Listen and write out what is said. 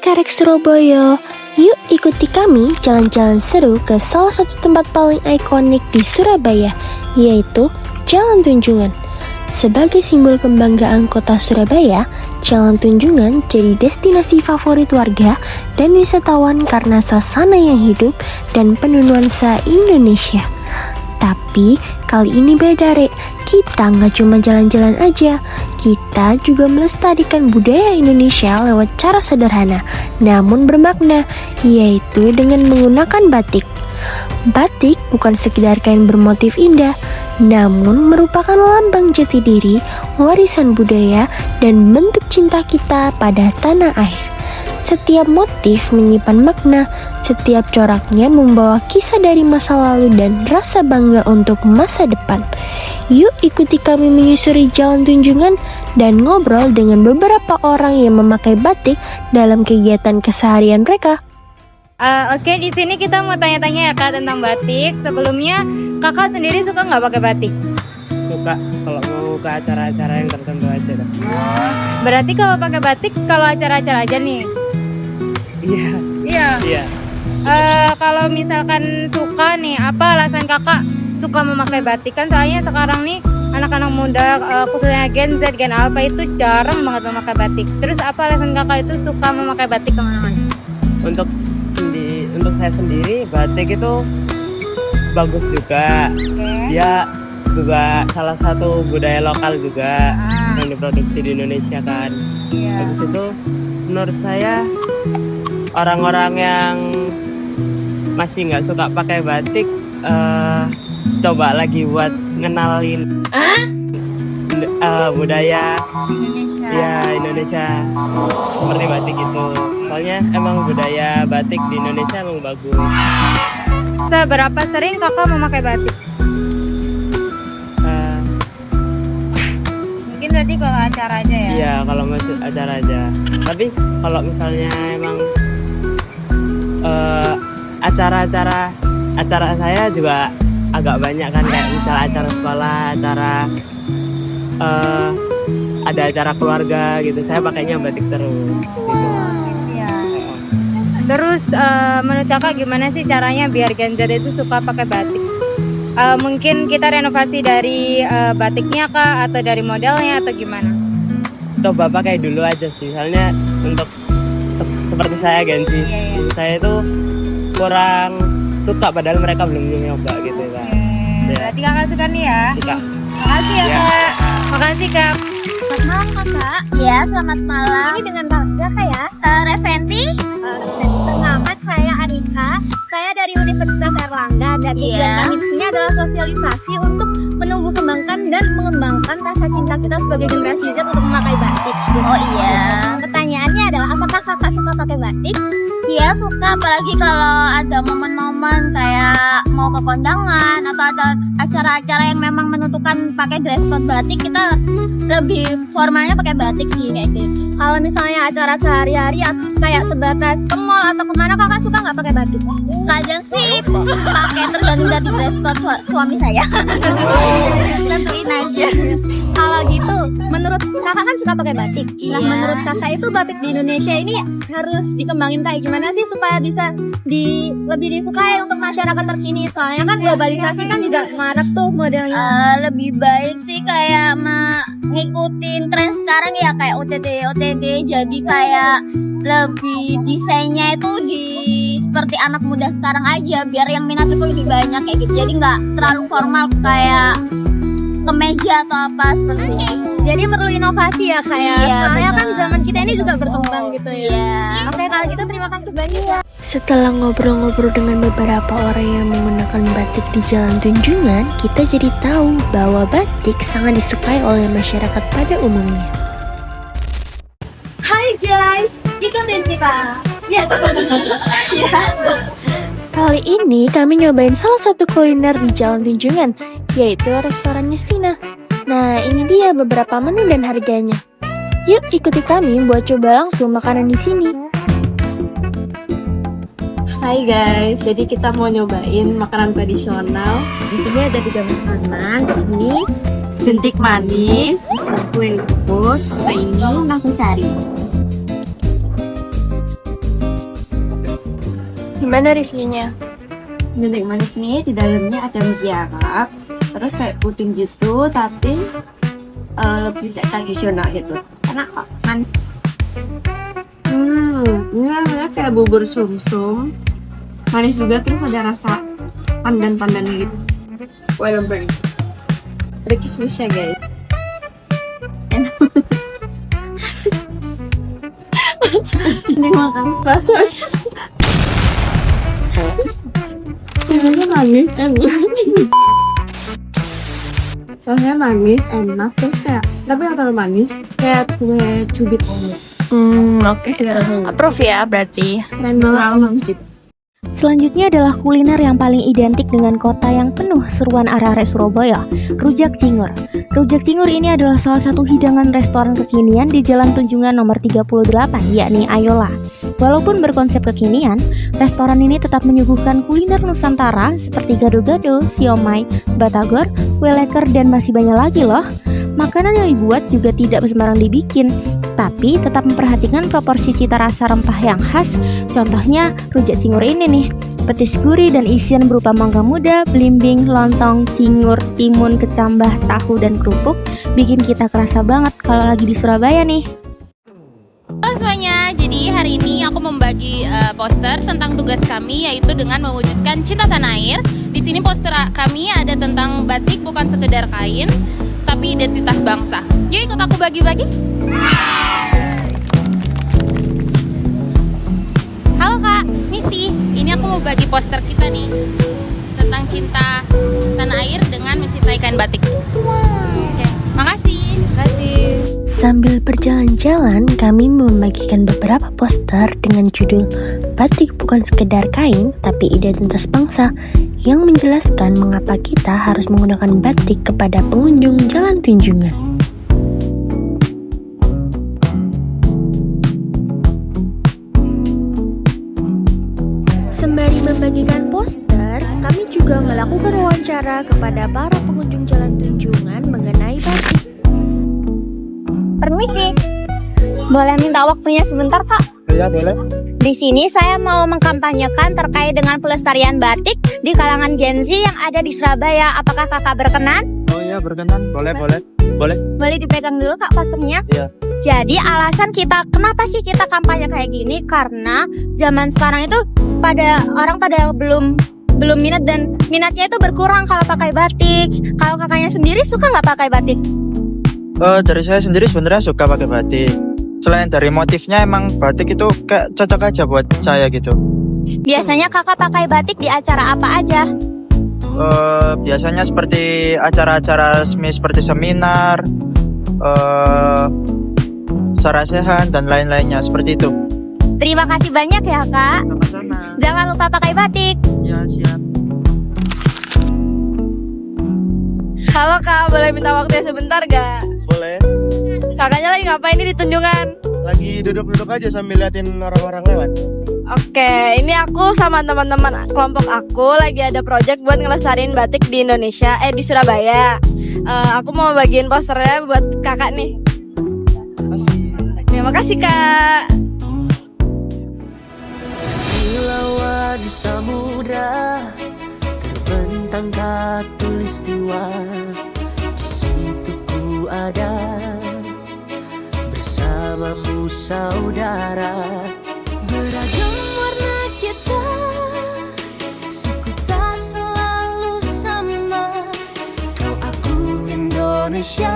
Karek Surabaya. Yuk ikuti kami jalan-jalan seru ke salah satu tempat paling ikonik di Surabaya, yaitu Jalan Tunjungan. Sebagai simbol kebanggaan kota Surabaya, Jalan Tunjungan jadi destinasi favorit warga dan wisatawan karena suasana yang hidup dan penuh nuansa Indonesia. Tapi kali ini beda, Rek. Kita nggak cuma jalan-jalan aja, kita juga melestarikan budaya Indonesia lewat cara sederhana namun bermakna, yaitu dengan menggunakan batik. Batik bukan sekedar kain bermotif indah, namun merupakan lambang jati diri, warisan budaya, dan bentuk cinta kita pada tanah air. Setiap motif menyimpan makna, setiap coraknya membawa kisah dari masa lalu dan rasa bangga untuk masa depan. Yuk ikuti kami menyusuri Jalan Tunjungan dan ngobrol dengan beberapa orang yang memakai batik dalam kegiatan keseharian mereka. Oke, di sini kita mau tanya-tanya ya Kak tentang batik. Sebelumnya Kakak sendiri suka nggak pakai batik? Suka, kalau mau ke acara-acara yang tertentu aja dah. Berarti kalau pakai batik kalau acara-acara aja nih? Iya. Kalau misalkan suka nih, apa alasan Kakak suka memakai batik? Kan soalnya sekarang nih anak-anak muda, khususnya Gen Z, Gen Alpha itu jarang banget memakai batik. Terus apa alasan Kakak itu suka memakai batik kemana-mana? Untuk saya sendiri, batik itu bagus juga. Dia juga salah satu budaya lokal juga yang diproduksi di Indonesia kan. Habis itu menurut saya orang-orang yang masih nggak suka pakai batik, coba lagi buat ngenalin budaya Indonesia seperti batik itu. Soalnya emang budaya batik di Indonesia emang bagus. Seberapa sering Kakak memakai batik? Mungkin tadi kalau acara aja ya? Iya, kalau masih acara aja. Tapi kalau misalnya emang acara saya juga agak banyak kan, kayak misal acara sekolah, ada acara keluarga gitu, saya pakainya batik terus gitu. Terus menurut Kakak gimana sih caranya biar Gen Z itu suka pakai batik? Mungkin kita renovasi dari batiknya Kak, atau dari modelnya, atau gimana? Coba pakai dulu aja sih, soalnya untuk seperti saya Gen Z, saya itu kurang suka padahal mereka belum nyoba gitu kan. Berarti Kakak suka nih ya? Suka. Makasih ya Kak. Makasih Kak. Selamat malam Kakak. Ya, selamat malam. Ini dengan Kak siapa ya? Reventi. Selamat, saya Anika. Saya dari Universitas Erlangga dan tujuan kami di sini adalah sosialisasi untuk menumbuh kembangkan dan mengembangkan rasa cinta kita sebagai generasi Z untuk memakai batik. Oh iya. Pertanyaannya adalah apakah Kakak suka pakai batik? Iya suka, apalagi kalau ada momen-momen kayak mau ke kondangan atau ada acara-acara yang memang menentukan pakai dress code batik, kita lebih formalnya pakai batik sih kayak gitu. Kalau misalnya acara sehari-hari kayak sebatas ke mall atau kemana, Kakak suka nggak pakai batik? Kadang sih pakai, tergantung dari dress code suami saya. Tentuin aja. Kalau gitu, menurut Kakak kan suka pakai batik. Nah, menurut Kakak itu batik di Indonesia ini harus dikembangin kayak gimana sih supaya bisa lebih disukai untuk masyarakat terkini? Soalnya kan globalisasi kan juga marak tuh modelnya. Lebih baik sih kayak ngikutin tren sekarang ya, kayak OTD, jadi kayak lebih desainnya itu seperti anak muda sekarang aja, biar yang minat itu lebih banyak kayak gitu. Jadi nggak terlalu formal kayak kemeja atau apa seperti itu. Jadi perlu inovasi ya kayak. Soalnya kan zaman kita ini juga berkembang gitu ya. Oke, kalau gitu terima kasih banyak. Setelah ngobrol-ngobrol dengan beberapa orang yang menggunakan batik di Jalan Tunjungan, kita jadi tahu bahwa batik sangat disukai oleh masyarakat pada umumnya. Hai guys, ikutin kita. Ya. Kali ini kami nyobain salah satu kuliner di Jalan Tunjungan, yaitu restoran Yestina. Nah, ini dia beberapa menu dan harganya. Yuk ikuti kami buat coba langsung makanan di sini. Hai guys, jadi kita mau nyobain makanan tradisional. Di sini ada 3 makanan, ini jentik manis, kue luput, sama ini nasi sari. Gimana reviewnya? Jentik manis nih di dalamnya ada mutiara, terus kayak puding gitu, tapi lebih kayak tradisional gitu. Enak kok, manis. Ini rasanya kayak bubur sumsum, manis juga, terus ada rasa pandan-pandan gitu. Well burn. Ada kismisnya guys. Enak. Ini makan rasa. Rasanya manis, enak. Rasanya manis, enak, terus kayak tapi nggak terlalu manis, kayak kue cubit omelet. Oke. Approve ya berarti. Keren banget. Selanjutnya adalah kuliner yang paling identik dengan kota yang penuh seruan arek-arek Surabaya, Rujak Cingur. Rujak Cingur ini adalah salah satu hidangan restoran kekinian di Jalan Tunjungan nomor 38, yakni Ayola. Walaupun berkonsep kekinian, restoran ini tetap menyuguhkan kuliner Nusantara seperti gado-gado, siomay, batagor, kue leker, dan masih banyak lagi loh. Makanan yang dibuat juga tidak sembarang dibikin, tapi tetap memperhatikan proporsi cita rasa rempah yang khas. Contohnya rujak cingur ini nih, petis gurih dan isian berupa mangga muda, belimbing, lontong, cingur, timun, kecambah, tahu, dan kerupuk bikin kita kerasa banget kalau lagi di Surabaya nih. Halo semuanya, jadi hari ini aku membagi poster tentang tugas kami, yaitu dengan mewujudkan cinta tanah air. Di sini poster kami ada tentang batik bukan sekedar kain, tapi identitas bangsa. Yuk ikut aku bagi-bagi. Halo Kak, misi. Ini aku mau bagi poster kita nih tentang cinta tanah air dengan mencintai kain batik. Oke, makasih. Sambil berjalan-jalan, kami membagikan beberapa poster dengan judul Batik bukan sekedar kain, tapi identitas bangsa, yang menjelaskan mengapa kita harus menggunakan batik kepada pengunjung Jalan Tunjungan. Sembari membagikan poster, kami juga melakukan wawancara kepada para pengunjung Jalan Tunjungan mengenai batik. Permisi, boleh minta waktunya sebentar Kak? Iya boleh. Di sini saya mau mengkampanyekan terkait dengan pelestarian batik di kalangan Gen Z yang ada di Surabaya. Apakah Kakak berkenan? Oh iya berkenan, boleh. Boleh dipegang dulu Kak posternya? Iya. Jadi alasan kenapa sih kita kampanye kayak gini? Karena zaman sekarang itu orang pada belum minat, dan minatnya itu berkurang kalau pakai batik. Kalau kakaknya sendiri suka nggak pakai batik? Dari saya sendiri sebenarnya suka pakai batik. Selain dari motifnya, emang batik itu kayak cocok aja buat saya gitu. Biasanya kakak pakai batik di acara apa aja? Biasanya seperti acara-acara resmi seperti seminar, sarasehan, dan lain-lainnya seperti itu. Terima kasih banyak ya Kak. Sama-sama. Jangan lupa pakai batik. Ya siap. Halo Kak, boleh minta waktunya sebentar gak? Boleh. Kakaknya lagi ngapain nih di Tunjungan? Lagi duduk-duduk aja sambil liatin orang-orang lewat. Oke, ini aku sama teman-teman kelompok aku lagi ada project buat ngelestariin batik di Indonesia, di Surabaya. Aku mau bagiin posternya buat kakak nih. Terima kasih Kak. Lawan samudra terbentang katulistiwa, di situ ku ada bersamamu saudara. Beragam warna kita, suku tak selalu sama. Kau aku Indonesia,